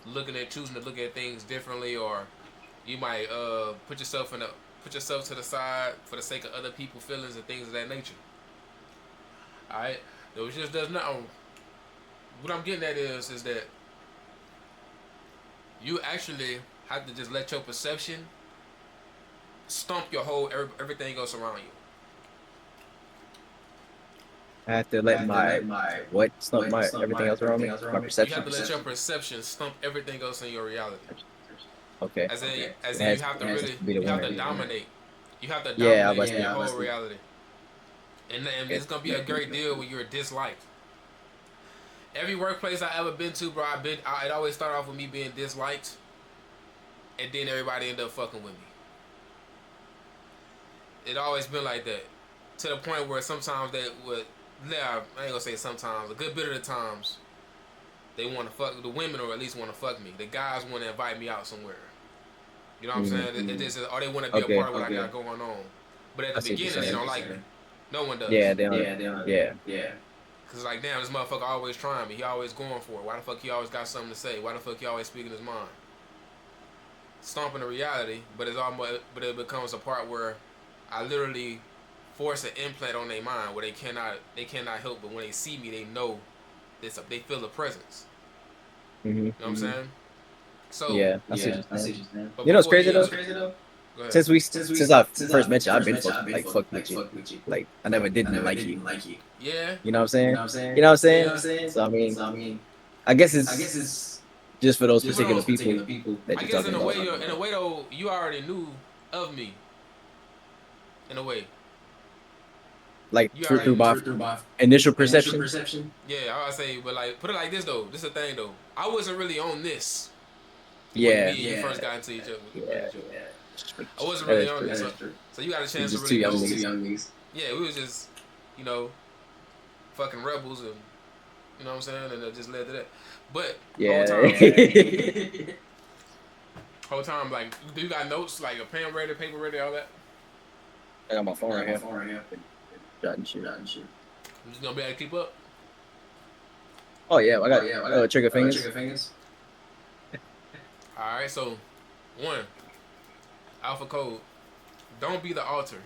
choosing to look at things differently, or you might put yourself to the side for the sake of other people's feelings and things of that nature. All right, it just does not. What I'm getting at is that you actually have to just let your perception stomp your whole everything else around you. I have to let my what stump my everything else around me, my You have perception. to let your perception stump everything else in your reality. Okay, As it in, has you to be the have to winner. dominate. You have to Yeah, I dominate was your whole reality, and okay. it's gonna be a great deal when you're disliked. Every workplace I ever been to, bro, it always started off with me being disliked, and then everybody ended up fucking with me. It always been like that, to the point where sometimes they would, yeah, I ain't gonna say sometimes, a good bit of the times, they want to fuck the women, or at least want to fuck me. The guys want to invite me out somewhere. You know what I'm Mm, saying? It just, or they want to be a okay, part of what I got going on. But at I the see what you're beginning, they saying. don't like me. No one does. Yeah, they don't. Yeah, Cause like, damn, this motherfucker always trying me. He always going for it. Why the fuck he always got something to say? Why the fuck he always speaking his mind? Stomping the reality, but it becomes a part where I literally force an implant on their mind where they cannot help, but when they see me, they know this. They feel the presence. hmm You know what I'm saying? So, yeah, I see what you're saying. but You know what's before crazy you, though? go ahead. Since I first met you, I've been fucked with you. Like I never didn't like you. Yeah, You know what I'm saying? You know what I'm saying? So I mean, I guess it's just for those people particular don't. people that I you're guess talking about. in a way though, you already knew of me. In a way, Like you already through knew. my initial perception. Yeah, I would say, but like, put it like this though. This is the thing though. I wasn't really on this when Yeah, me and you first got into each other with yeah, each other. I wasn't that really is on true. this, so you got a We're chance to just two really young know. niggas. Yeah, we was just, you know, fucking rebels, and you know what I'm saying, and it just led to that. But Yeah, whole time, like, do you got notes, like a pen ready, paper ready, all that? I got my phone right here. Jotting shit. You just gonna be able to keep up. Oh yeah, I got trigger fingers. All right, so one alpha code. Don't be the altar.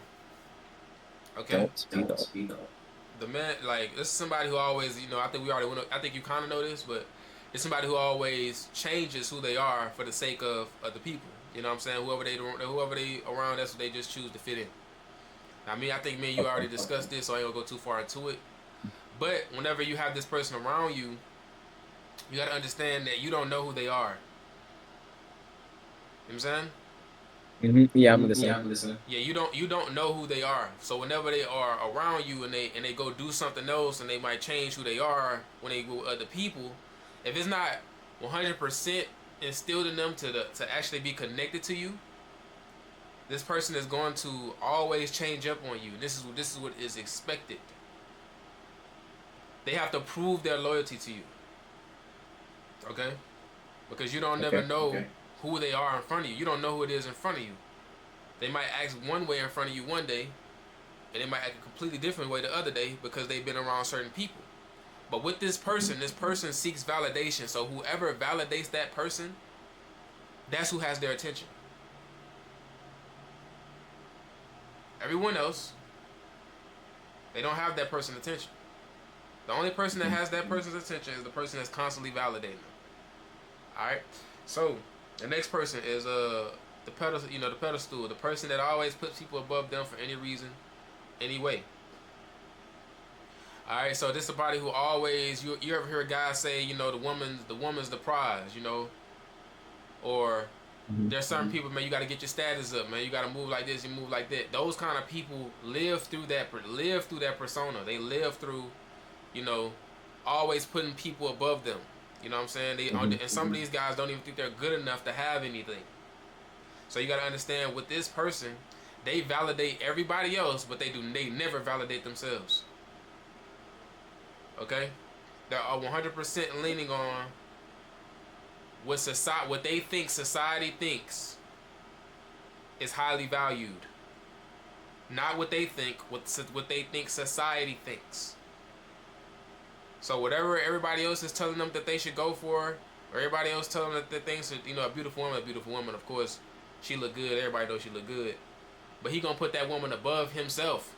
Okay. Don't speed up. The man, like, this is somebody who always, I think we already went. I think you kind of know this, but it's somebody who always changes who they are for the sake of other people. You know what I'm saying? Whoever they around, that's what they just choose to fit in. Now, I think me and you Okay. already discussed this, so I ain't gonna go too far into it. But whenever you have this person around you, you gotta understand that you don't know who they are. You know what I'm saying? Yeah, I'm listening. Yeah, you don't know who they are. So whenever they are around you and they go do something else and they might change who they are when they go with other people, if it's not 100% instilled in them to actually be connected to you, this person is going to always change up on you. This is what is expected. They have to prove their loyalty to you. Okay? Because you don't never Okay. know who they are in front of you. You don't know who it is in front of you. They might act one way in front of you one day, and they might act a completely different way the other day because they've been around certain people. But with this person seeks validation. So whoever validates that person, that's who has their attention. Everyone else, they don't have that person's attention. The only person that Mhm. has that person's attention is the person that's constantly validating them. All right. So the next person is the pedestal, the pedestal, the person that always puts people above them for any reason, any way. All right, so this is somebody who always you ever hear a guy say, the woman's the prize, or Mhm. there's certain people, man, you got to get your status up, man. You got to move like this, you move like that. Those kind of people live through that persona. They live through, you know, always putting people above them. You know what I'm saying? Mhm. And some of these guys don't even think they're good enough to have anything. So you got to understand with this person, they validate everybody else, but they never validate themselves. Okay, they are 100% leaning on what they think society thinks is highly valued, not what they think society thinks. So whatever everybody else is telling them that they should go for, Everybody else tell him that the things that, a beautiful woman, a beautiful woman. Of course, she look good. Everybody knows she look good. But he gonna put that woman above himself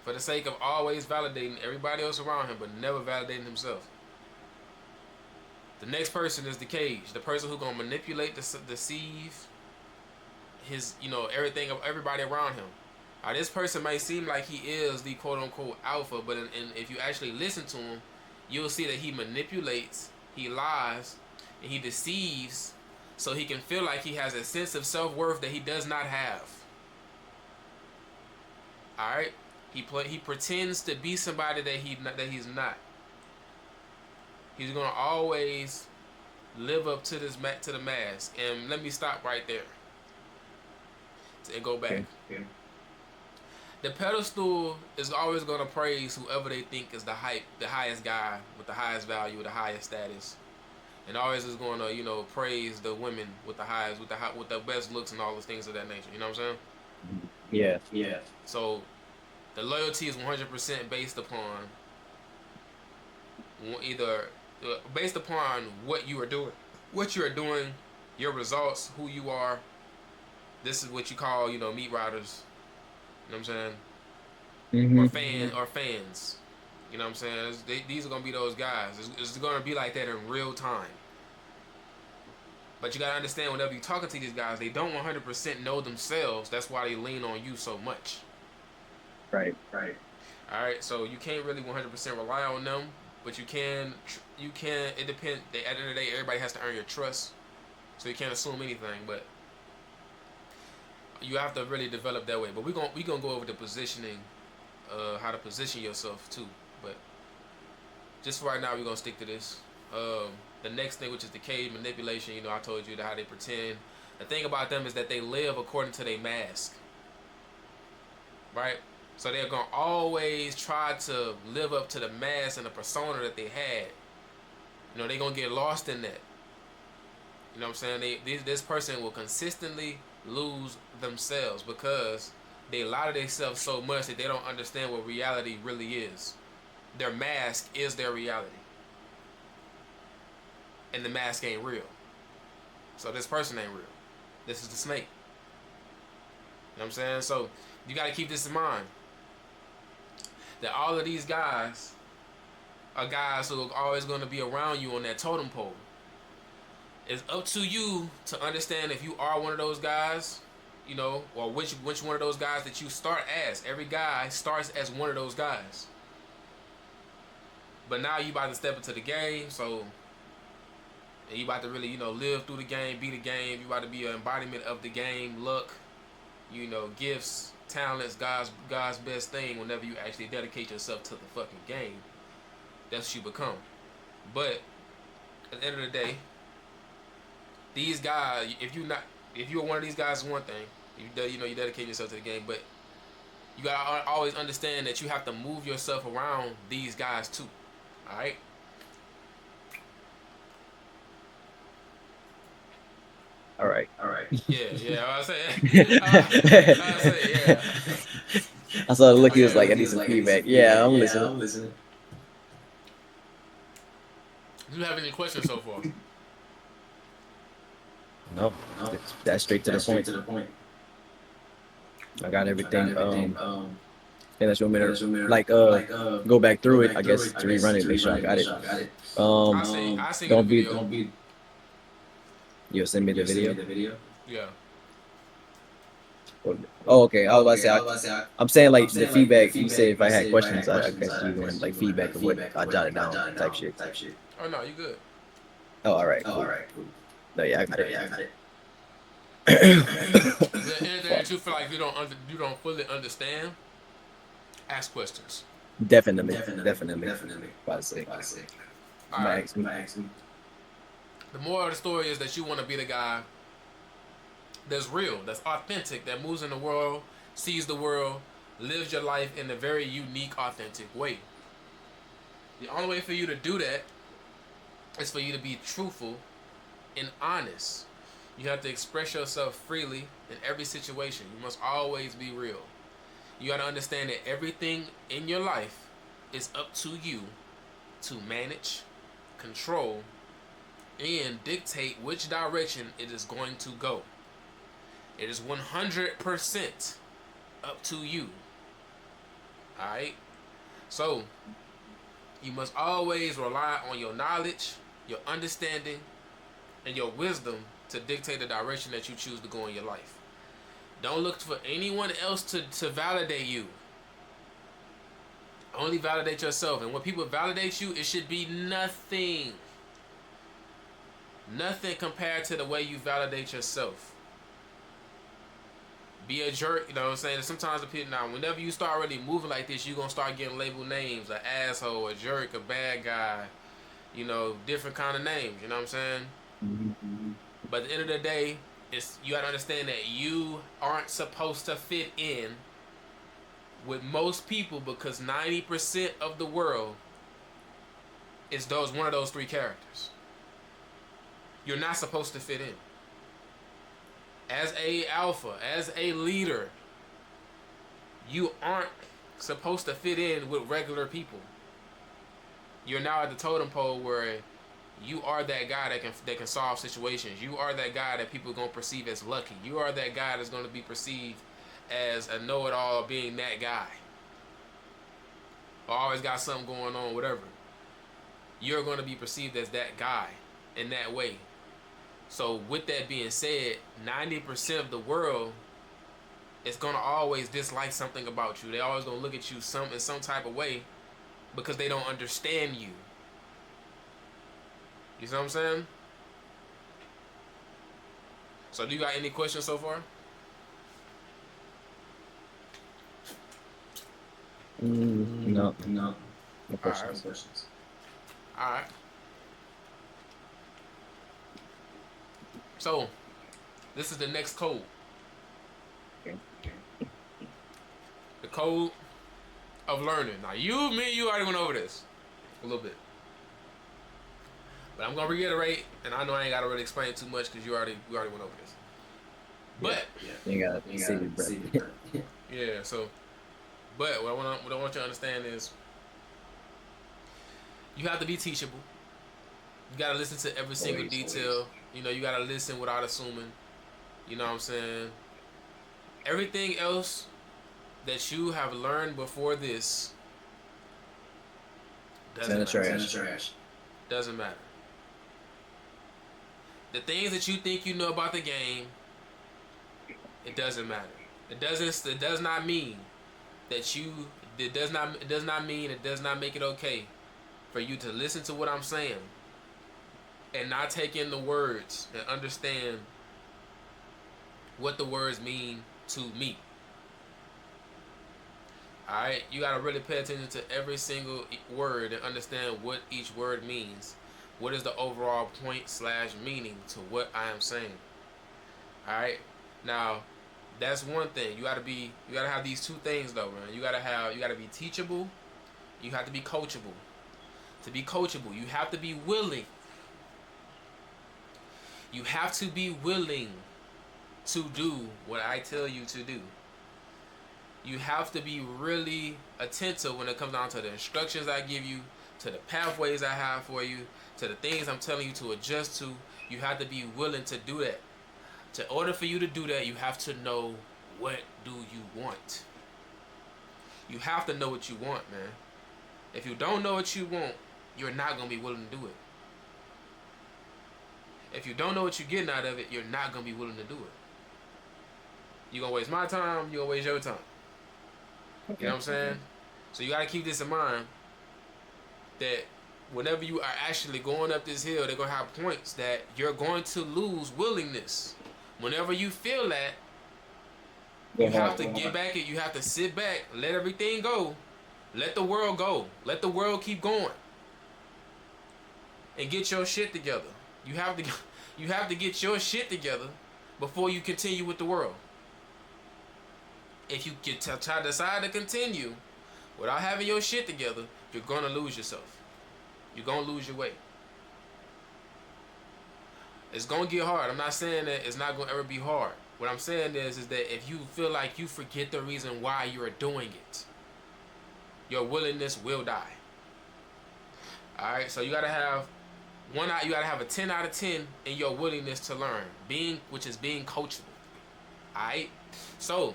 for the sake of always validating everybody else around him, but never validating himself. The next person is the cage. The person who gonna manipulate, deceive his, everything of everybody around him. Now, this person may seem like he is the quote unquote alpha, but if you actually listen to him, you'll see that he manipulates, he lies, and he deceives, so he can feel like he has a sense of self-worth that he does not have. All right, he pretends to be somebody that he's not. He's gonna always live up to the mask. And let me stop right there and go back. Okay. The pedestal is always gonna praise whoever they think is the highest guy with the highest value, the highest status, and always is gonna praise the women with the highest, with the best looks and all those things of that nature. You know what I'm saying? Yeah. So the loyalty is 100% based upon based upon what you are doing, your results, who you are. This is what you call, meat riders. You know what I'm saying? Or fans. You know what I'm saying? These are gonna be those guys. It's gonna be like that in real time. But you gotta understand, whenever you're talking to these guys, they don't 100% know themselves. That's why they lean on you so much. Right. All right. So you can't really 100% rely on them, but you can. It depends. At the end of the day, everybody has to earn your trust, so you can't assume anything. But you have to really develop that way. But we gonna go over the positioning, how to position yourself too. But just for right now, we're gonna stick to this. The next thing, which is the cage manipulation. I told you how they pretend. The thing about them is that they live according to their mask, right? So they're gonna always try to live up to the mask and the persona that they had. They're gonna get lost in that. You know what I'm saying? This person will consistently lose themselves because they lie to themselves so much that they don't understand what reality really is. Their mask is their reality, and the mask ain't real. So this person ain't real. This is the snake. You know what I'm saying? So you got to keep this in mind, that all of these guys are guys who are always going to be around you on that totem pole. It's up to you to understand if you are one of those guys, or which one of those guys that you start as. Every guy starts as one of those guys. But now you about to step into the game, and you about to really, live through the game, be the game. You about to be an embodiment of the game, luck, gifts, talents, God's best thing. Whenever you actually dedicate yourself to the fucking game, that's what you become. But at the end of the day, these guys, if you're one of these guys, is one thing. You dedicate yourself to the game, but you gotta always understand that you have to move yourself around these guys too. All right. All right. Yeah. I was saying. Yeah. I saw the look. He was like, "I need some feedback." Yeah, I'm listening. Do you have any questions so far? No, that's straight to the point. I got everything. Unless you want me to go back through it, I guess, to rerun it, make sure I got it. I see Don't the be. video. You'll send me the video. Yeah. Oh, okay. I was about to say, I'm saying like the feedback. You said if I had questions, I guess you want like feedback of what I jotted down type shit. Oh no, you good. Oh, all right. Cool. No, yeah, I got it. Is there anything that you feel like you don't fully understand? Ask questions. Definitely. About to say. All right. The moral of the story is that you want to be the guy that's real, that's authentic, that moves in the world, sees the world, lives your life in a very unique, authentic way. The only way for you to do that is for you to be truthful and honest. You have to express yourself freely in every situation. You must always be real. You got to understand that everything in your life is up to you to manage, control and dictate which direction it is going to go. It is 100% up to you. Alright? So, you must always rely on your knowledge, your understanding, and your wisdom to dictate the direction that you choose to go in your life. Don't look for anyone else to validate you. Only validate yourself. And when people validate you, it should be nothing. Nothing compared to the way you validate yourself. Be a jerk, you know what I'm saying? Sometimes the people, now, whenever you start really moving like this, you're going to start getting labeled names. An asshole, a jerk, a bad guy. You know, different kind of names, you know what I'm saying? Mm-hmm. But at the end of the day, you got to understand that you aren't supposed to fit in with most people, because 90% of the world is one of those three characters. You're not supposed to fit in. As a alpha, as a leader, you aren't supposed to fit in with regular people. You're now at the totem pole where you are that guy that can solve situations. You are that guy that people are going to perceive as lucky. You are that guy that's going to be perceived as a know-it-all, being that guy. Or always got something going on, whatever. You're going to be perceived as that guy in that way. So with that being said, 90% of the world is going to always dislike something about you. They always going to look at you in some type of way because they don't understand you. You see what I'm saying? So do you got any questions so far? No. No questions. All right. So, this is the next code. Okay. The code of learning. Now, me and you already went over this a little bit. But I'm going to reiterate, and I know I ain't got to really explain too much because we already went over this. But, you got to see your breath. Yeah, so, but what I want you to understand is you have to be teachable. You got to listen to every single detail. You know, you got to listen without assuming. You know what I'm saying? Everything else that you have learned before this doesn't matter. Doesn't matter. The things that you think you know about the game, it doesn't matter. It does not mean that it does not make it okay for you to listen to what I'm saying and not take in the words and understand what the words mean to me. Alright? You gotta really pay attention to every single word and understand what each word means. What is the overall point / meaning to what I am saying? Alright? Now, that's one thing. You gotta have these two things though, man. You gotta be teachable, you have to be coachable. To be coachable, you have to be willing. You have to be willing to do what I tell you to do. You have to be really attentive when it comes down to the instructions I give you, to the pathways I have for you, to the things I'm telling you to adjust to. You have to be willing to do that. In order for you to do that, you have to know what do you want. You have to know what you want, man. If you don't know what you want, you're not going to be willing to do it. If you don't know what you're getting out of it, you're not going to be willing to do it. You're going to waste my time, you're going to waste your time. Okay. You know what I'm saying? So you got to keep this in mind, that whenever you are actually going up this hill, they're going to have points that you're going to lose willingness. Whenever you feel that, you have to get back and you have to sit back, let everything go. Let the world go. Let the world keep going. And get your shit together. You have to get your shit together before you continue with the world. If you decide to continue without having your shit together, you're going to lose yourself. You're going to lose your way. It's going to get hard. I'm not saying that it's not going to ever be hard. What I'm saying is that if you feel like you forget the reason why you're doing it, your willingness will die. Alright, so you got to have You gotta have a 10 out of 10 in your willingness to learn, which is being coachable. All right. So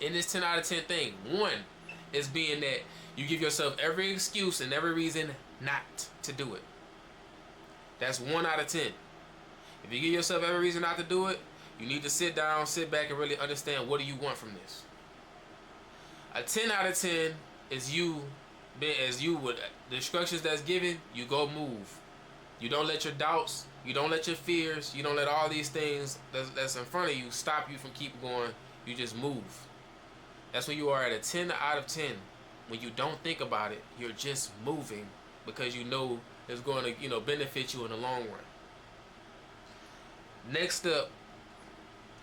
in this 10 out of 10 thing, one is being that you give yourself every excuse and every reason not to do it. That's 1 out of 10. If you give yourself every reason not to do it, you need to sit down, sit back, and really understand, what do you want from this. A 10 out of 10 is you, as you would, the instructions that's given, you go move. You don't let your doubts, you don't let your fears, you don't let all these things that's in front of you stop you from keep going. You just move. That's when you are at a 10 out of 10. When you don't think about it, you're just moving because you know it's going to, benefit you in the long run. Next up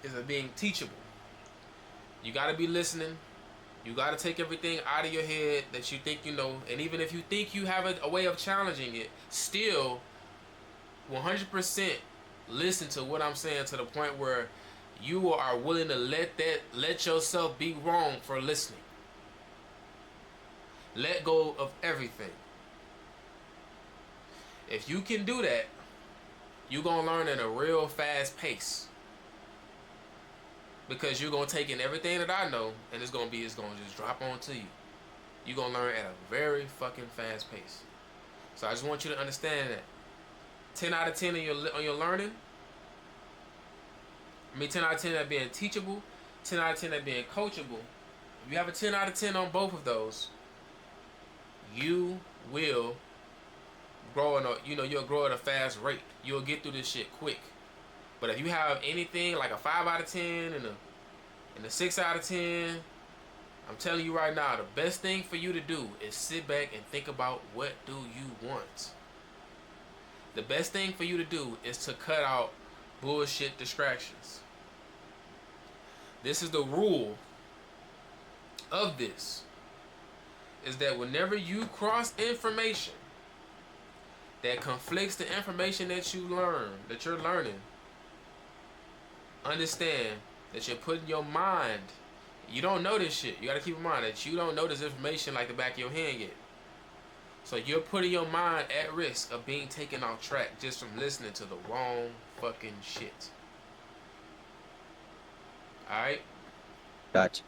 is being teachable. You got to be listening. You got to take everything out of your head that you think you know. And even if you think you have a way of challenging it, still 100% listen to what I'm saying, to the point where you are willing to let yourself be wrong for listening. Let go of everything. If you can do that, you're going to learn at a real fast pace. Because you're going to take in everything that I know, and it's going to just drop onto you. You're going to learn at a very fucking fast pace. So I just want you to understand that 10 out of 10 on your learning. 10 out of 10 at being teachable, 10 out of 10 at being coachable. If you have a 10 out of 10 on both of those, you will grow you'll grow at a fast rate. You'll get through this shit quick. But if you have anything like a 5 out of 10 and a 6 out of 10, I'm telling you right now, the best thing for you to do is sit back and think about, what do you want? The best thing for you to do is to cut out bullshit distractions. This is the rule of this, is that whenever you cross information that conflicts the information that you're learning, understand that you're putting your mind, you don't know this shit. You got to keep in mind that you don't know this information like the back of your hand yet. So you're putting your mind at risk of being taken off track just from listening to the wrong fucking shit. Alright? Gotcha.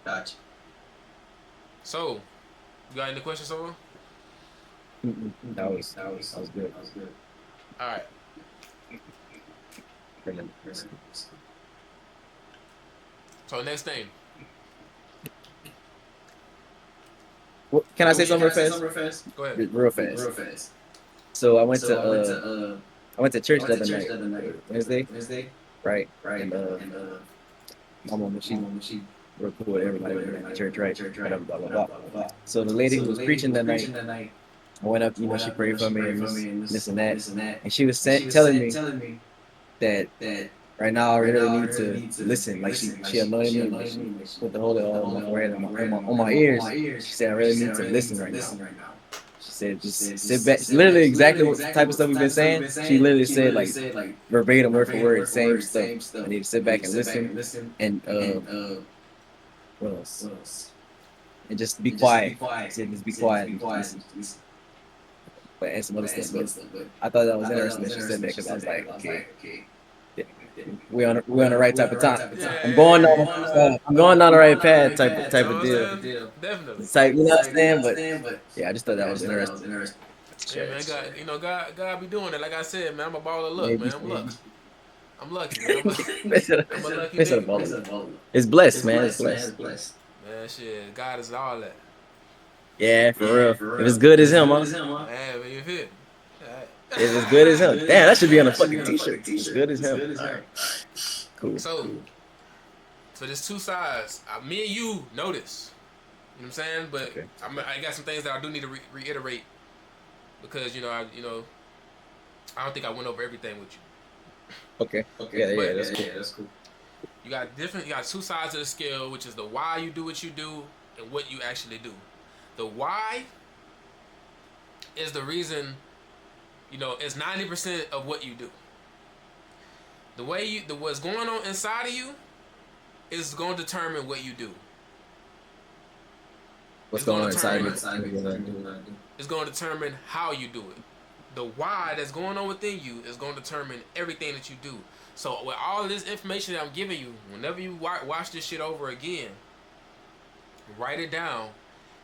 So, you got any questions, Solo? That was good. Alright. So, next thing. Well, can I say something real fast? Go ahead. Real fast. So I went to church the other night, Wednesday, right? And my mom, she real cool with everybody in the church, right? Blah, blah, blah. So the lady who was preaching that night, I went up, she prayed for me and this and that, and she was telling me that right now I really need to listen. Like she anointed me, she put the holy oil on my forehead and on my ears. She said I really need to listen right now. She said just sit back. Literally exactly what type of stuff we've been saying. She literally said like verbatim, word for word, same stuff. I need to sit back and listen and what else? And just be quiet. She said just be quiet and listen. And some other stuff. But I thought that was interesting that she said that, because I was like, okay. We're on the right type of time. Yeah, I'm going down the right path type of deal. Definitely. Type, you know what I'm saying? But yeah, I just thought that was interesting. Yeah, man, God be doing it. Like I said, man, I'm a baller. Look, man, I'm lucky, man. I'm a lucky nigga. It's blessed, man. It's blessed. Man, shit, God is all that. Yeah, for real. If it's good as him, huh? Man, you feel? If it's good as him. Damn, that should be on a fucking t-shirt. It's good as him. All right. Cool. So there's two sides. Me and you know this. You know what I'm saying? But okay. I got some things that I do need to reiterate, because I don't think I went over everything with you. Okay. Yeah, that's cool. You got two sides of the scale, which is the why you do what you do and what you actually do. The why is the reason, it's 90% of what you do. What's going on inside of you is going to determine what you do. What's going on inside of you? It's going to determine how you do it. the why that's going on within you is going to determine everything that you do. So with all of this information that I'm giving you, whenever you watch this shit over again, write it down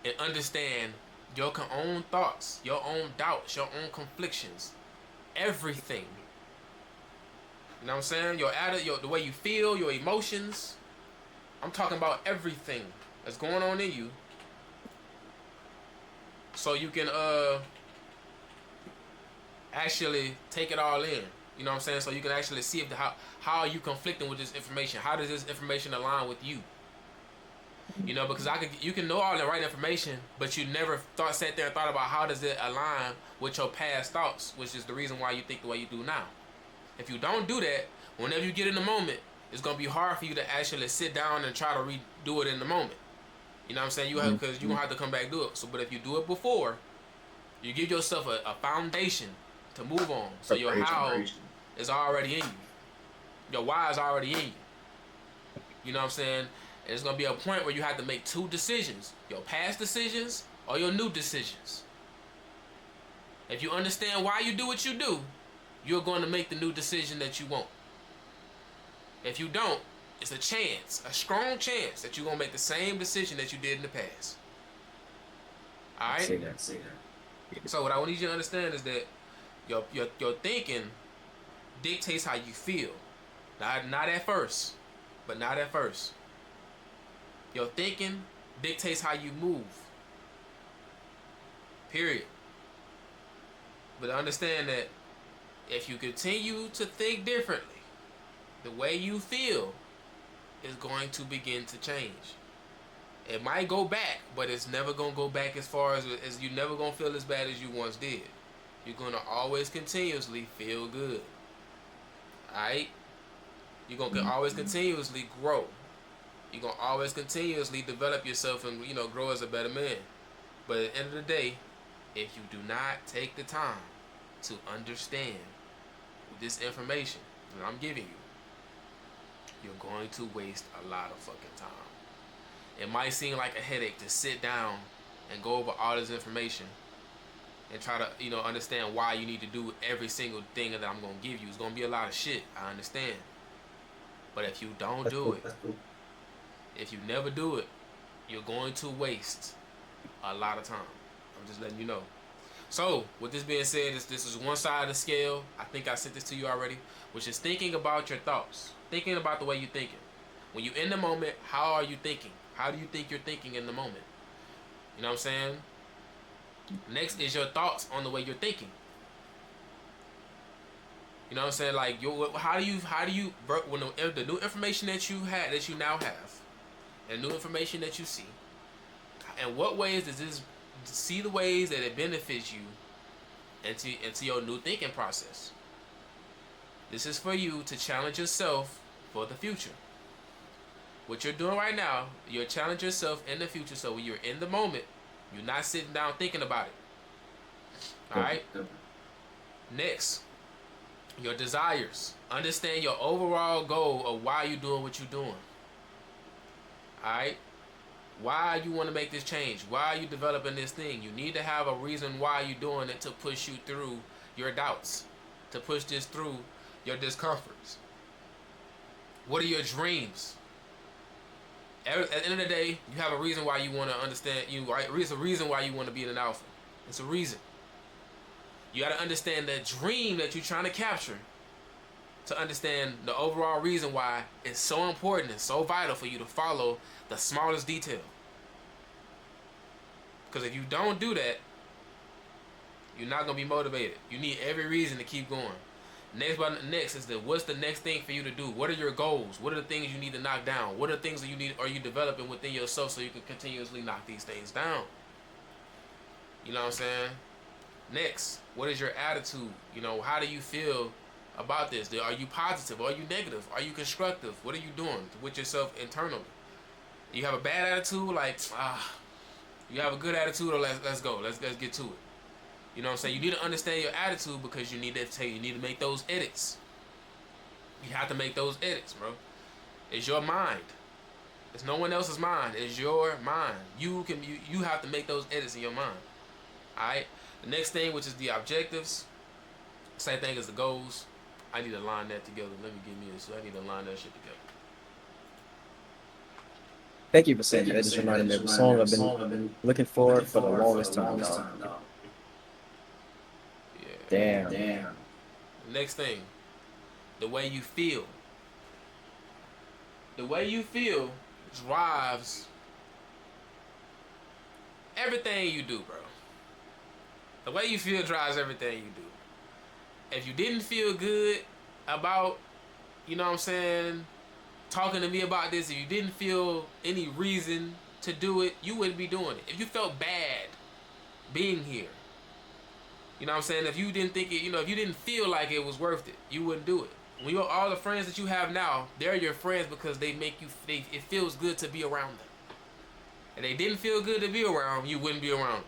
and understand your own thoughts, your own doubts, your own conflictions, everything. You know what I'm saying? Your attitude, the way you feel, your emotions. I'm talking about everything that's going on in you, so you can actually take it all in. You know what I'm saying? So you can actually see if how are you conflicting with this information. How does this information align with you? You know, because you can know all the right information, but you never sat there and thought about how does it align with your past thoughts, which is the reason why you think the way you do now. If you don't do that, whenever you get in the moment, it's gonna be hard for you to actually sit down and try to redo it in the moment. You know what I'm saying? Because you're gonna have to come back and do it. So, but if you do it before, you give yourself a foundation to move on. So your how is already in you. Your why is already in you. You know what I'm saying? And it's gonna be a point where you have to make two decisions: your past decisions or your new decisions. If you understand why you do what you do, you're going to make the new decision that you want. If you don't, it's a chance, a strong chance, that you're going to make the same decision that you did in the past. Alright? Say that. So what I need you to understand is that your thinking dictates how you feel. Not at first, but not at first. Your thinking dictates how you move. Period. But understand that if you continue to think differently, the way you feel is going to begin to change. It might go back, but it's never going to go back as far as you're never going to feel as bad as you once did. You're going to always continuously feel good. Alright? You're going to always continuously grow. You're going to always continuously develop yourself and, grow as a better man. But at the end of the day, if you do not take the time to understand this information that I'm giving you, you're going to waste a lot of fucking time. It might seem like a headache to sit down and go over all this information and try to, understand why you need to do every single thing that I'm going to give you. It's going to be a lot of shit, I understand. But if you don't do it, if you never do it, you're going to waste a lot of time. I'm just letting you know. So, with this being said, this is one side of the scale. I think I sent this to you already, which is thinking about your thoughts. Thinking about the way you're thinking. When you're in the moment, how are you thinking? How do you think you're thinking in the moment? You know what I'm saying? Next is your thoughts on the way you're thinking. You know what I'm saying? Like, how do you when the new information that you now have, and new information that you see, in what ways does this see the ways that it benefits you into your new thinking process? This is for you to challenge yourself for the future. What you're doing right now, you're challenging yourself in the future. So when you're in the moment, you're not sitting down thinking about it. Alright? Next, your desires. Understand your overall goal of why you're doing what you're doing. Alright? Why you want to make this change? Why are you developing this thing? You need to have a reason why you're doing it, to push you through your doubts, to push this through your discomforts. What are your dreams? At the end of the day, you have a reason why you want to understand. It's a reason why you want to be an alpha. It's a reason. You got to understand that dream that you're trying to capture, to understand the overall reason why it's so important and so vital for you to follow the smallest detail. Because if you don't do that, you're not going to be motivated. You need every reason to keep going. Next is what's the next thing for you to do? What are your goals? What are the things you need to knock down? What are the things that are you developing within yourself so you can continuously knock these things down? You know what I'm saying? Next, what is your attitude? How do you feel about this? Are you positive? Are you negative? Are you constructive? What are you doing with yourself internally? You have a bad attitude, you have a good attitude, or let's go. Let's get to it. You know what I'm saying? You need to understand your attitude, because you need to make those edits. You have to make those edits, bro. It's your mind. It's no one else's mind. It's your mind. You have to make those edits in your mind. Alright? The next thing, which is the objectives. Same thing as the goals. I need to line that together. Let me give me this. I need to line that shit together. Thank you for saying that. It just reminded me of a song I've been looking for the longest time, dog. Yeah. Damn. Next thing, the way you feel. The way you feel drives everything you do, bro. The way you feel drives everything you do. If you didn't feel good about, you know what I'm saying, talking to me about this, if you didn't feel any reason to do it, you wouldn't be doing it. If you felt bad being here, you know what I'm saying, if you didn't think it, if you didn't feel like it was worth it, you wouldn't do it. When you all the friends that you have now, they're your friends because they make you. It feels good to be around them. If they didn't feel good to be around, you wouldn't be around them.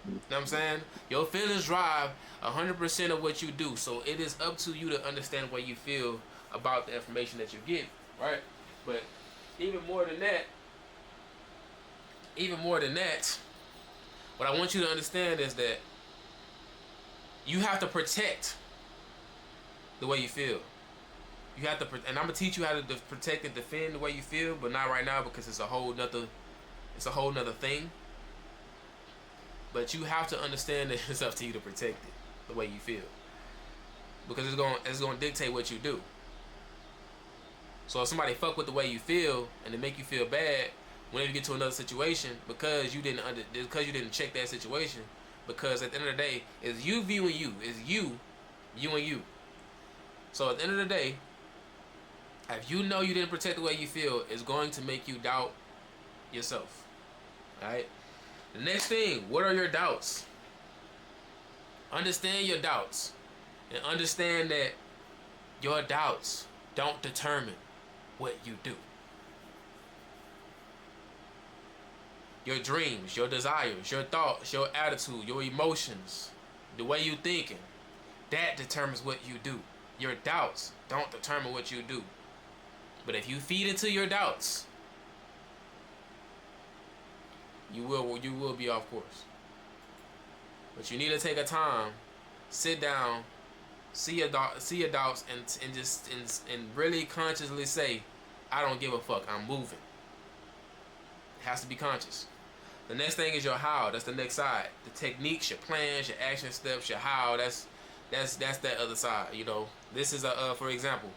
You know what I'm saying? Your feelings drive 100% of what you do. So it is up to you to understand what you feel about the information that you get, right? But even more than that, what I want you to understand is that you have to protect the way you feel. You have to, and I'm gonna teach you how to protect and defend the way you feel, but not right now because it's a whole nother thing. But you have to understand that it's up to you to protect it the way you feel, because it's gonna dictate what you do. So if somebody fuck with the way you feel and they make you feel bad whenever you get to another situation because you didn't check that situation, because at the end of the day, it's you viewing you, it's you and you. So at the end of the day, if you know you didn't protect the way you feel, it's going to make you doubt yourself. Alright? The next thing, what are your doubts? Understand your doubts. And understand that your doubts don't determine what you do. Your dreams, your desires, your thoughts, your attitude, your emotions, the way you thinking, that determines what you do. Your doubts don't determine what you do. But if you feed into your doubts, you will be off course. But you need to take a time, sit down, see your doubts, and really consciously say, I don't give a fuck. I'm moving. It has to be conscious. The next thing is your how. That's the next side. The techniques, your plans, your action steps, your how. That's that other side. This is for example,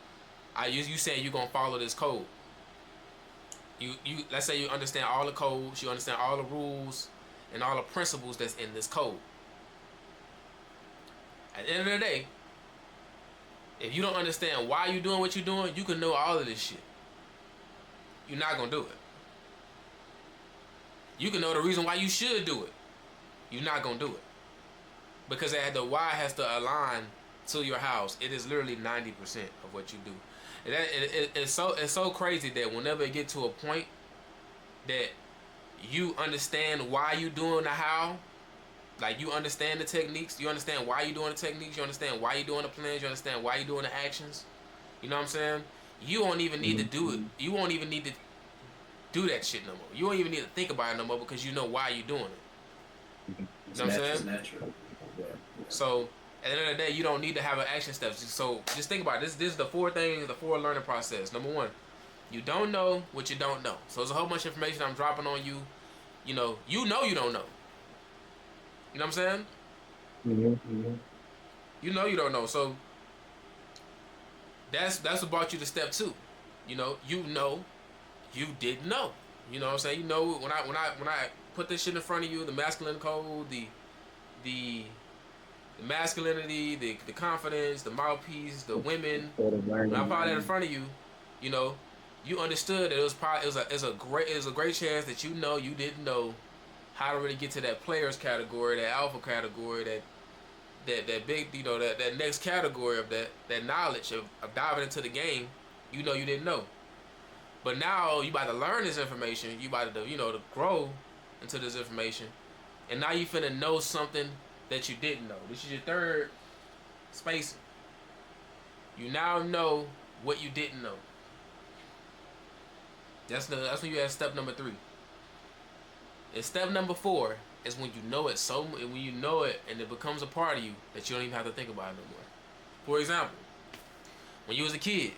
you say you're gonna follow this code. You let's say you understand all the codes, you understand all the rules and all the principles that's in this code. At the end of the day, if you don't understand why you're doing what you're doing, you can know all of this shit. You're not gonna do it. You can know the reason why you should do it. You're not gonna do it. Because the why has to align to your house. It is literally 90% of what you do. It's so crazy that whenever it get to a point that you understand why you doing the how, like you understand the techniques, you understand why you doing the techniques, you understand why you doing the plans, you understand why you doing the actions. You know what I'm saying? You won't even need to do it. You won't even need to do that shit no more. You won't even need to think about it no more because you know why you're doing it. You know what I'm saying? It's natural. Yeah. So at the end of the day, you don't need to have an action steps. So just think about it. This is the four things, the four learning process. Number one, you don't know what you don't know. So there's a whole bunch of information I'm dropping on you. You know you don't know. You know what I'm saying? You know you don't know. So that's what brought you to step two. You know you didn't know. You know what I'm saying? You know when I put this shit in front of you, the masculine code, the masculinity, the confidence, the mouthpiece, the women. When I put that in front of you, you understood that it was a great chance that you didn't know how to really get to that players category, that alpha category, that big, that next category of that knowledge of diving into the game. You didn't know. But now you about to learn this information. You about to to grow into this information, and now you finna know something that you didn't know. This is your third spacing. You now know what you didn't know. That's when you at step number 3. In step number 4, is when you know it when you know it and it becomes a part of you that you don't even have to think about it no more. For example, when you was a kid,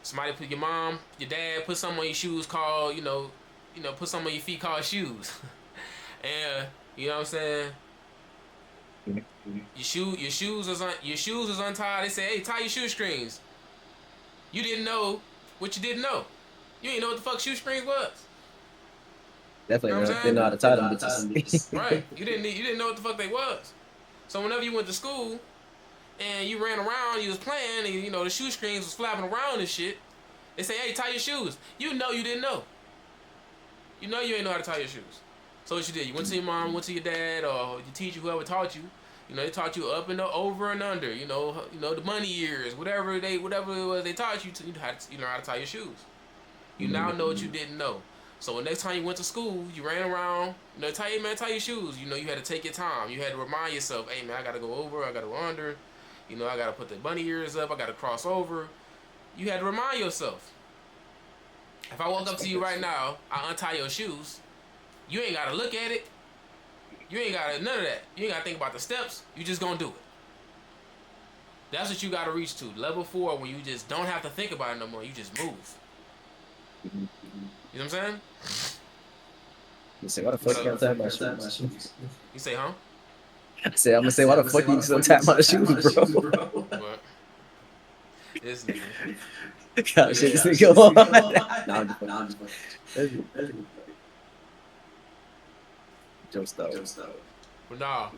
somebody put your mom, your dad put something on your shoes called, put something on your feet called shoes. And you know what I'm saying? Your shoes is untied. They say, hey, tie your shoestrings. You didn't know what you didn't know. You didn't know what the fuck shoestrings was. You know Definitely what I'm not. Didn't saying? know how to tie them bitches. Right. You didn't know what the fuck they was. So whenever you went to school and you ran around, you was playing, and the shoestrings was flapping around and shit. They say, hey, tie your shoes. You know you didn't know. You know you ain't know how to tie your shoes. So what you did? You went to your mom, went to your dad, or your teacher, whoever taught you. They taught you up and over and under. The bunny ears, whatever it was they taught you. You learn how to tie your shoes. You now know what you didn't know. So the next time you went to school, you ran around. Tie your shoes. You had to take your time. You had to remind yourself, hey man, I gotta go over, I gotta go under. I gotta put the bunny ears up, I gotta cross over. You had to remind yourself. If I walk up to you right now, I untie your shoes. You ain't gotta look at it. You ain't gotta none of that. You ain't gotta think about the steps. You just gonna do it. That's what you gotta reach to. Level 4, when you just don't have to think about it no more. You just move. You know what I'm saying? You say, why the fuck you gotta tie my shoes? You say, huh? I said, I'm gonna say, why the fuck you still tie my shoes, bro? What? This nigga. God, shit, this nigga on. Nah, I'm just fucking. Joe Stowe. But nah.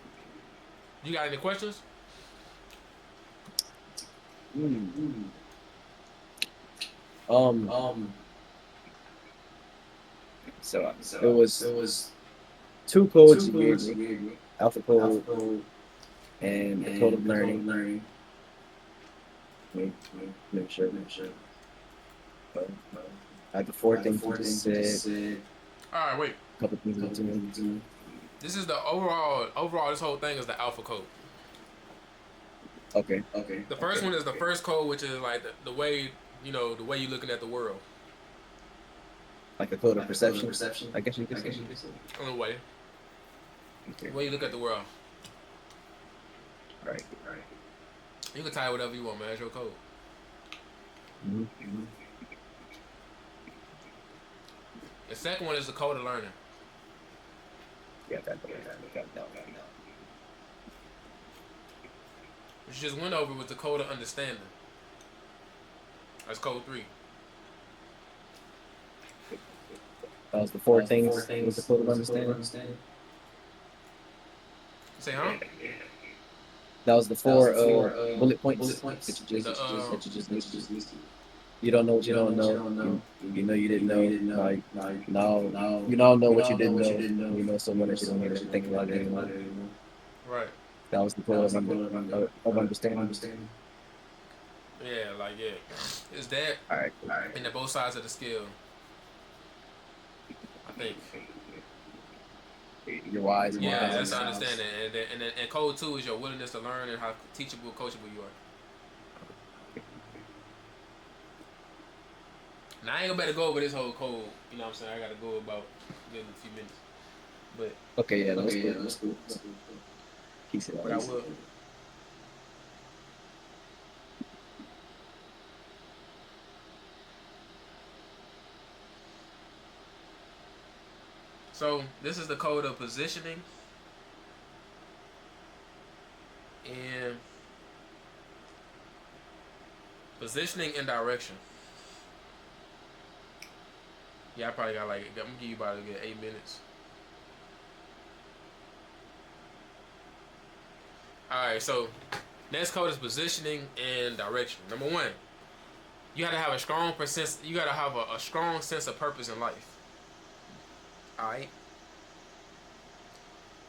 You got any questions? So it was two codes you gave me, alpha code and the code of learning. Make sure. The four things you just said. All right, wait. A couple things to me. This is the overall. This whole thing is the alpha code. Okay. The first one is the first code, which is like the way the way you're looking at the world. Like a code of perception. I guess you could say. In a way. Okay. The way you look at the world. Right. You can tie whatever you want, man. It's your code. The second one is the code of learning. Yeah, got that. Which you just went over with the code of understanding. That's code 3. That was the four things with the code of understanding. Say, huh? That was the four bullet points that you just listed. You don't know what you don't know. You know you didn't know. Now you now know what you didn't know. You know so much that you don't even think about it anymore. Right. That was the code of understanding. Yeah. It's that. All right. And the both sides of the scale. I think. You're wise. Yeah, that's understanding. And code 2 is your willingness to learn and how teachable, coachable you are. Now I ain't gonna better go over this whole code. You know what I'm saying? I gotta go about a few minutes. But okay, yeah, that's cool. Keep it. But I will. So this is the code of positioning and direction. Yeah, I probably got I'm gonna give you about 8 minutes. Alright, so next code is positioning and direction. Number 1, you gotta have a strong sense of purpose in life. Alright?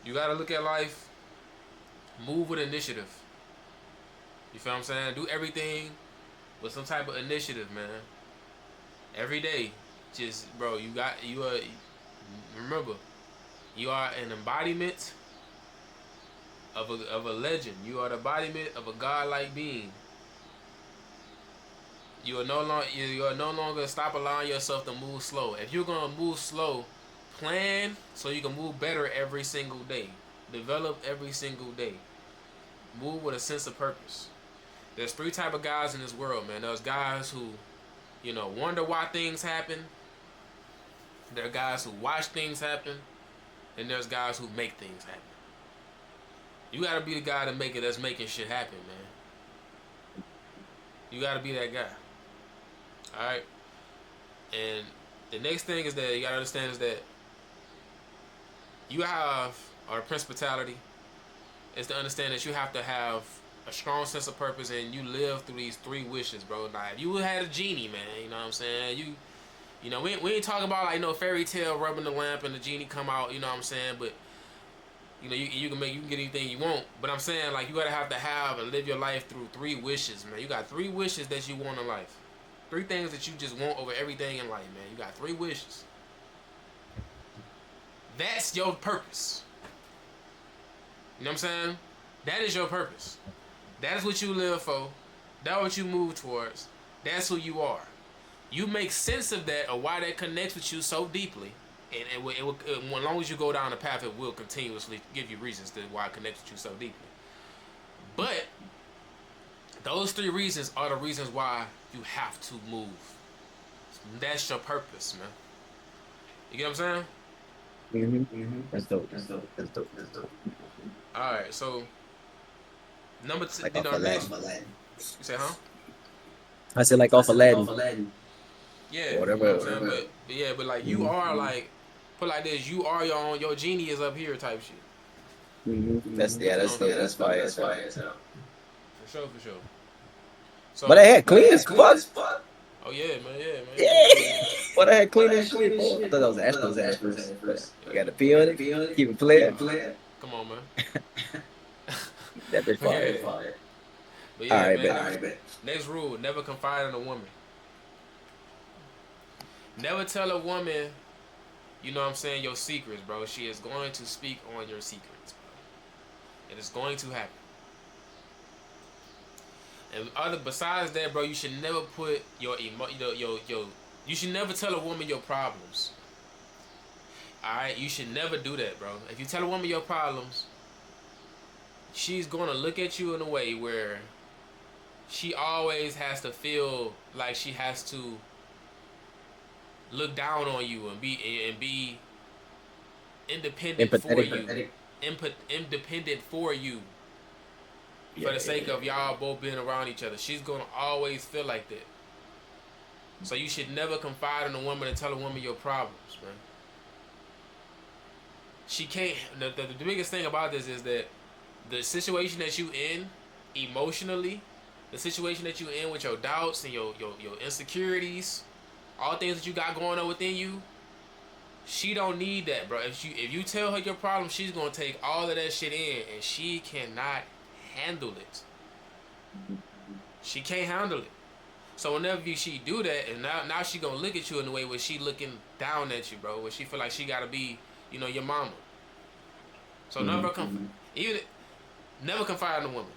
You gotta look at life, move with initiative. You feel what I'm saying? Do everything with some type of initiative, man. Every day. Just, bro, remember, you are an embodiment of a legend. You are the embodiment of a godlike being. You are no longer stop allowing yourself to move slow. If you're gonna move slow Plan so you can move better every single day. Develop every single day. Move with a sense of purpose. There's three type of guys in this world, man. There's guys who, wonder why things happen. There are guys who watch things happen, and there's guys who make things happen. You gotta be the guy to make it that's making shit happen, man. You gotta be that guy. Alright? And the next thing is that you gotta understand is that you have, or principality, is to understand that you have to have a strong sense of purpose and you live through these three wishes, bro. Now, if you had a genie, man, you know what I'm saying? We ain't talking about like no fairy tale rubbing the lamp and the genie come out, you know what I'm saying? But you can get anything you want. But I'm saying like you gotta have to have and live your life through three wishes, man. You got three wishes that you want in life. Three things that you just want over everything in life, man. You got three wishes. That's your purpose. You know what I'm saying? That is your purpose. That is what you live for. That's what you move towards. That's who you are. You make sense of that or why that connects with you so deeply. And as long as you go down the path, it will continuously give you reasons to why it connects with you so deeply. But those three reasons are the reasons why you have to move. That's your purpose, man. You get what I'm saying? That's dope. That's dope. That's dope. That's dope. All right, so number two, Like you off know, Aladdin. you say, huh? I said like off Aladdin. Yeah, Whatever. You know what I'm saying? But like you are like, put like this, you are your genie is up here type shit. That's fire. That's fire. For sure. So, But I had clean as fuck. oh yeah, man. Yeah. But I had clean as shit. I thought that was Astros. But you got to pee on it. Keep it clear. Come on, man. That bitch fire. But All yeah, right, man. bet. Next rule: never confide in a woman. Never tell a woman, you know what I'm saying, your secrets, bro. She is going to speak on your secrets, bro. It is going to happen. And besides that, bro, you should never put your you should never tell a woman your problems. Alright? You should never do that, bro. If you tell a woman your problems, she's gonna look at you in a way where she always has to feel like she has to look down on you and be independent for you. Independent for you. For the sake of y'all both being around each other. She's gonna always feel like that. So you should never confide in a woman and tell a woman your problems, man. She can't. The biggest thing about this is that the situation that you in emotionally, the situation that you in with your doubts and your insecurities, all things that you got going on within you, she don't need that, bro. If you tell her your problem, she's gonna take all of that shit in, and she cannot handle it. She can't handle it. So whenever she do that, and now she gonna look at you in the way where she looking down at you, bro. Where she feel like she gotta be, your mama. So never confide in a woman.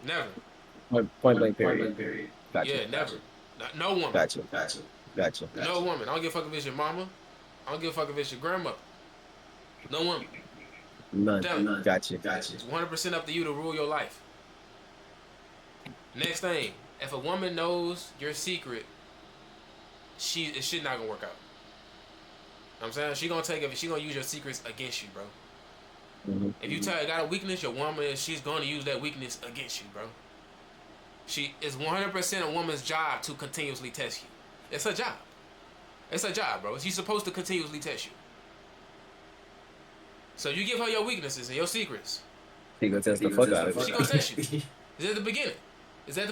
Never. Point blank period. Gotcha. Yeah, never. No woman. Gotcha. No woman. I don't give a fuck if it's your mama. I don't give a fuck if it's your grandma. No woman. None. Gotcha. It's 100% up to you to rule your life. Next thing, if a woman knows your secret, it shit not gonna work out. You know what I'm saying? She gonna use your secrets against you, bro. If you tell her you got a weakness, your woman, she's gonna use that weakness against you, bro. It's 100% a woman's job to continuously test you. It's her job. It's her job, bro. She's supposed to continuously test you. So you give her your weaknesses and your secrets. She gonna test the fuck out of you. She gonna test you. It's at the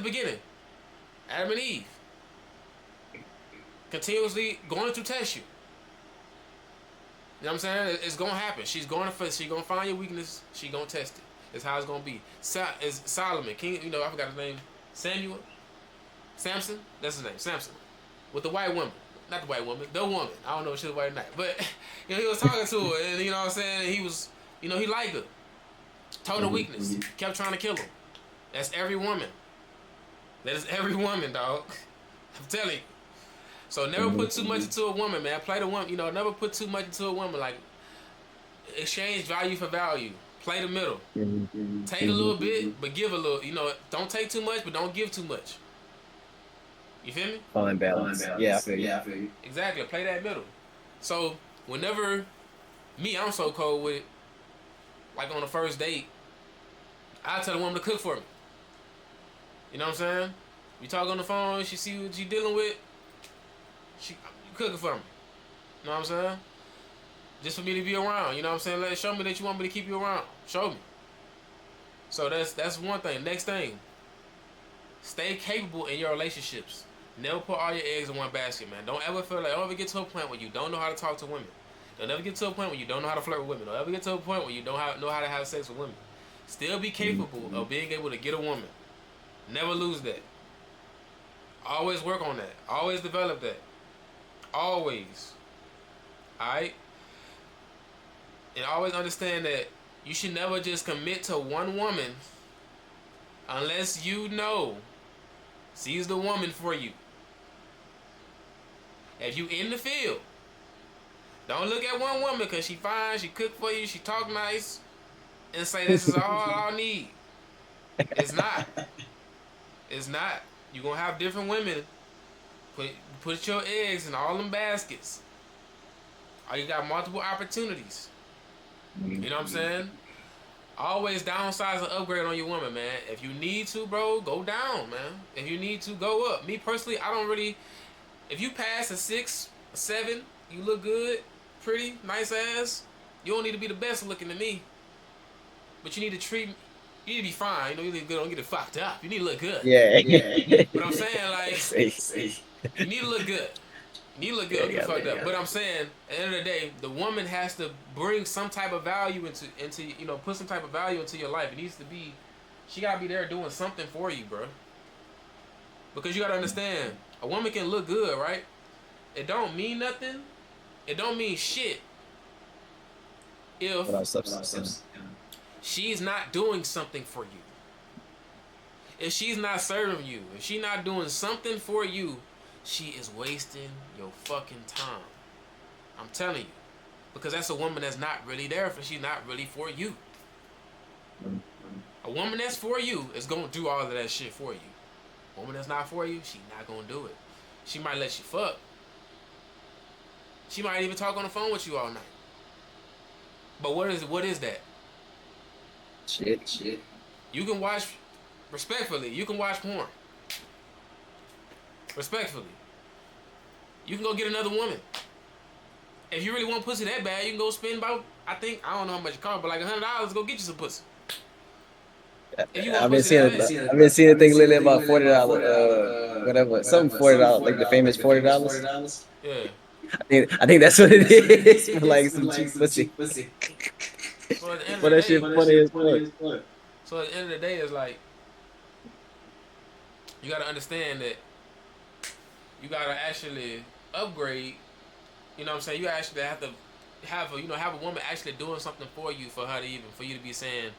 beginning. Adam and Eve. Continuously going to test you. You know what I'm saying? It's gonna happen. She's gonna find your weakness. She gonna test it. It's how it's gonna be. Is Solomon, King? I forgot his name. Samson. That's his name. Samson. With the white woman. Not the white woman, the woman. I don't know if she's white or not. But, he was talking to her, and, what I'm saying, he was, he liked her. Told her weakness. Kept trying to kill her. That's every woman. That is every woman, dog. I'm telling you. So never put too much into a woman, man. Play the woman, never put too much into a woman. Like, exchange value for value. Play the middle. Take a little bit, but give a little. Don't take too much, but don't give too much. You feel me? Fine balance. Yeah, I feel you. Exactly. Play that middle. So whenever I'm so cold with it. Like on the first date, I tell the woman to cook for me. You know what I'm saying? We talk on the phone, she see what you dealing with, you cooking for me. You know what I'm saying? Just for me to be around. You know what I'm saying? Show me that you want me to keep you around. Show me. So that's one thing. Next thing, stay capable in your relationships. Never put all your eggs in one basket, man. Don't ever feel like, don't ever get to a point where you don't know how to talk to women. Don't ever get to a point where you don't know how to flirt with women. Don't ever get to a point where you don't know how to have sex with women. Still be capable of being able to get a woman. Never lose that. Always work on that. Always develop that. Always. Alright? And always understand that you should never just commit to one woman unless you know she's the woman for you. If you in the field, don't look at one woman because she fine, she cook for you, she talk nice, and say this is all I need. It's not. It's not. You're going to have different women. Put your eggs in all them baskets. Or you got multiple opportunities. You know what I'm saying? Always downsize and upgrade on your woman, man. If you need to, bro, go down, man. If you need to, go up. Me personally, I don't really... If you pass a 6, a 7, you look good, pretty, nice ass, you don't need to be the best looking to me. But you need to be fine. You need to don't get it fucked up. You need to look good. Yeah. But I'm saying, like, you need to look good. You need to look good. Don't get fucked up. But I'm saying, at the end of the day, the woman has to bring some type of value into put some type of value into your life. It needs to be, she gotta be there doing something for you, bro. Because you gotta understand, a woman can look good, right? It don't mean nothing. It don't mean shit if she's not doing something for you. If she's not serving you, if she's not doing something for you, she is wasting your fucking time. I'm telling you. Because that's a woman that's not really there for, she's not really for you. A woman that's for you is going to do all of that shit for you. A woman that's not for you, she's not going to do it. She might let you fuck. She might even talk on the phone with you all night. But what is that? Shit. You can watch, respectfully, you can watch porn. Respectfully. You can go get another woman. If you really want pussy that bad, you can go spend about, I don't know how much it costs, but like $100 to go get you some pussy. I've been seeing a thing lately about $40, whatever, something $40, like the famous $40. Yeah. I think that's what it is. For like some cheap pussy. So at the end But of the that day, shit funny as fuck. So at the end of the day, it's like, you gotta understand that you gotta actually upgrade. You know what I'm saying? You actually have to have a woman actually doing something for you for you to be saying,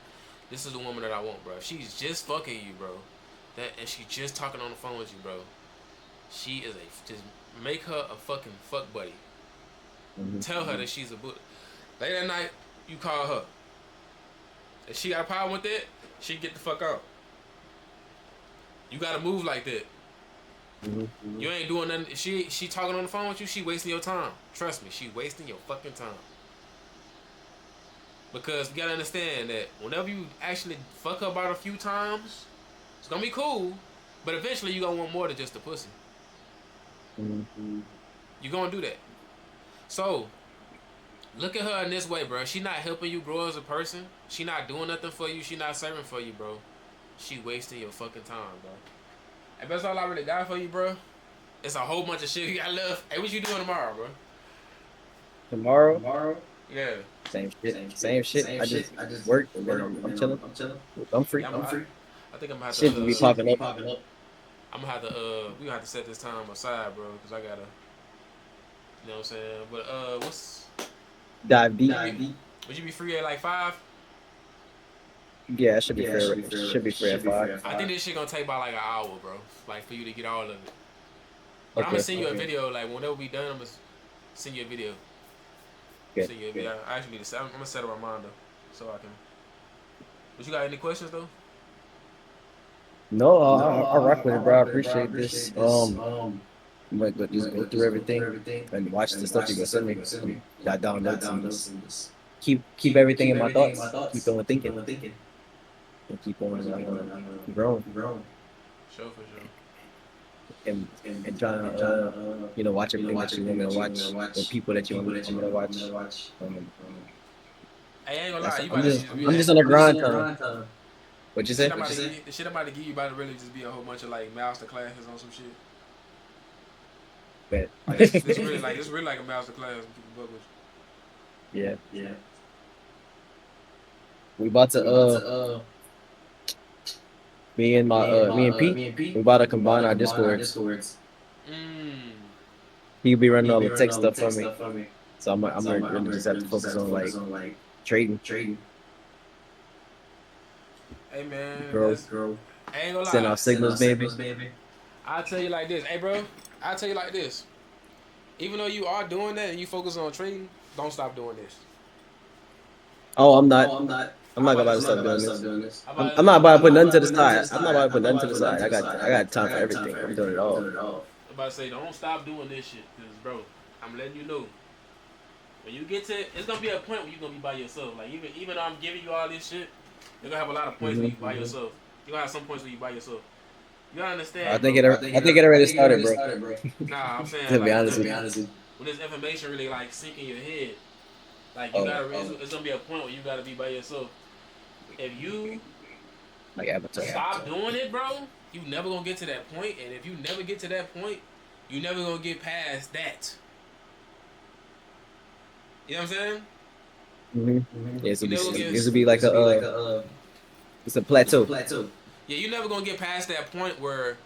this is the woman that I want, bro. If she's just fucking you, bro, and she's just talking on the phone with you, bro, she is just make her a fucking fuck buddy. Tell her that she's a boot. Late at night, you call her. If she got a problem with that, she get the fuck out. You gotta move like that. You ain't doing nothing. If she talking on the phone with you, she wasting your time. Trust me, she wasting your fucking time. Because you gotta understand that whenever you actually fuck her about a few times, it's gonna be cool, but eventually you gonna want more than just the pussy. You gonna do that. So look at her in this way, bro. She not helping you grow as a person. She not doing nothing for you. She not serving for you, bro. She wasting your fucking time, bro. And that's all I really got for you, bro. It's a whole bunch of shit you got left. Hey, what you doing tomorrow, bro? Tomorrow? Yeah. Same shit. I just work and then I'm chilling. I'm free. Yeah, I think I'm gonna have to. Shit be popping up. I'm gonna have to. We gonna have to set this time aside, bro, because I gotta. You know what I'm saying? But what's dive deep. Would you be free at like 5? Yeah, it should be free. Should be free at 5. I think this shit gonna take about like an hour, bro. Like for you to get all of it. But I'm gonna Okay. send you a video. Like whenever we done, I'm gonna send you a video. Okay. Send you a video. I actually need to. I'm gonna set a reminder so I can. But you got any questions though? No, I rock with it, bro. I appreciate this. But just go through everything and watch the stuff you go send me. Jot down notes and just keep everything in my thoughts. Keep on thinking and keep on growing Sure, for sure. and trying to watch everything that you want me to watch or people that you want me to watch. Hey, I ain't gonna lie. That's You I'm about to just just be. I'm just on the grind time. What you The shit say? I'm about to give, the shit I'm about to give you about to really just be a whole bunch of like master classes on some shit. Bet. Like this really like a master class. Yeah. We about to me and Pete, we about to combine our discords. Mm. He'll be running all the tech stuff for me. So I'm gonna really just have to focus on like trading, Hey man, grow, that's I ain't gonna send lie. off signals, baby. I'll tell you like this. Hey bro, I'll tell you like this. Even though you are doing that and you focus on trading, don't stop doing this. Oh, I'm not. I'm I'm not about about to to say. stop doing this. I'm about I'm to. not about to put nothing to the side. I'm not about to put nothing to the side. I got time for everything. I'm doing it all. I'm about to say, don't stop doing this shit, cause bro, I'm letting you know. When you get to, it's gonna be a point where you're gonna be by yourself. Like even though I'm giving you all this shit, you're gonna have a lot of points where you by yourself. You're gonna have some points where you by yourself. You gotta understand, bro. I think it already started, bro. Nah, I'm saying To be like honest with you. when this information really like sink in your head, like you Oh, gotta, it's gonna be a point where you gotta be by yourself. If you like Avatar. stop doing it, bro, you never gonna get to that point. And if you never get to that point, you never gonna get past that. You know what I'm saying? Yeah, You never gonna get. this will be like it's a plateau. Yeah, you never gonna get past that point where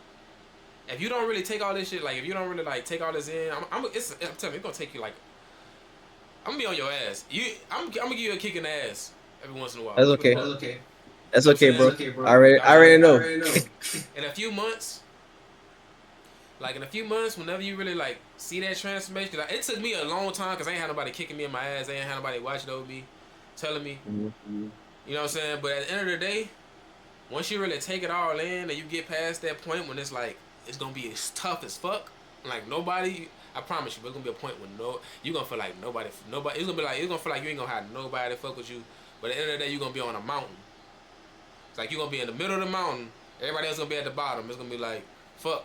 if you don't really take all this shit, like if you don't really like take all this in, I'm telling you, it's gonna take you like I'm gonna be on your ass. I'm gonna give you a kick in the ass every once in a while. That's Keep it a okay. buck. That's You know what okay, I'm bro. saying? I already know. In a few months, like in a few months, whenever you really like see that transformation, like it took me a long time because I ain't had nobody kicking me in my ass. I ain't had nobody watching over me, telling me. You know what I'm saying? But at the end of the day, once you really take it all in and you get past that point when it's like it's gonna be as tough as fuck, like nobody, I promise you, there's gonna be a point when you gonna feel like nobody, it's gonna be like it's gonna feel like you ain't gonna have nobody fuck with you. But at the end of the day, you're gonna be on a mountain. It's like you're gonna be in the middle of the mountain. Everybody else gonna be at the bottom. It's gonna be like fuck.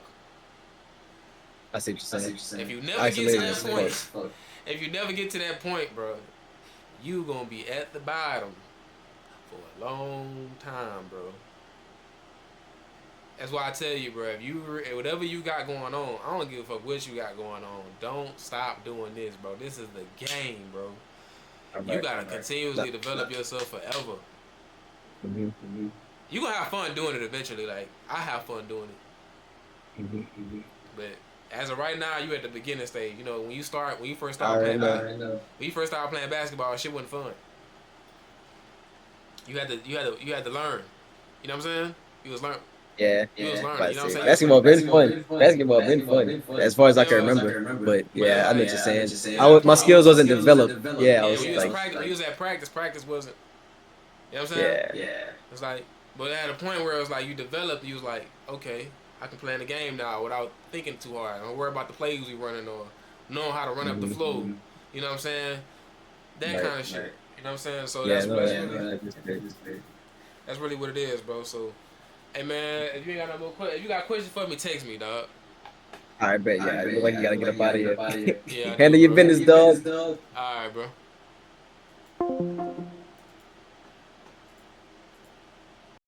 I see what you're saying. If you never get to Isolated that as point, fuck. if you never get to that point, bro, you gonna be at the bottom for a long time, bro. That's why I tell you, bro. If you whatever you got going on, I don't give a fuck what you got going on. Don't stop doing this, bro. This is the game, bro. You gotta continuously develop yourself forever. You gonna have fun doing it eventually. Like I have fun doing it. But as of right now, you at the beginning stage. You know, when you first start playing basketball, shit wasn't fun. You had to learn. You know what I'm saying? You was learning. Yeah. You was learning. You know what I'm saying? Basketball been fun. Basketball been fun. As far as I can remember. But yeah, I know what you're saying. My skills wasn't developed. Yeah, I was when you like, when you was at practice wasn't. You know what I'm saying? yeah. It's like, but at a point where it was like you developed, you was like, okay, I can play in the game now without thinking too hard. I don't worry about the plays we running or knowing how to run up the flow. You know what I'm saying? That kind of shit. You know what I'm saying? So that's really what it is, bro. So, hey man, if you ain't got no more questions, if you got questions for me, text me, dog. All right, bet. Yeah, it look like you gotta get up out of here. Yeah, Handle your business, dog. All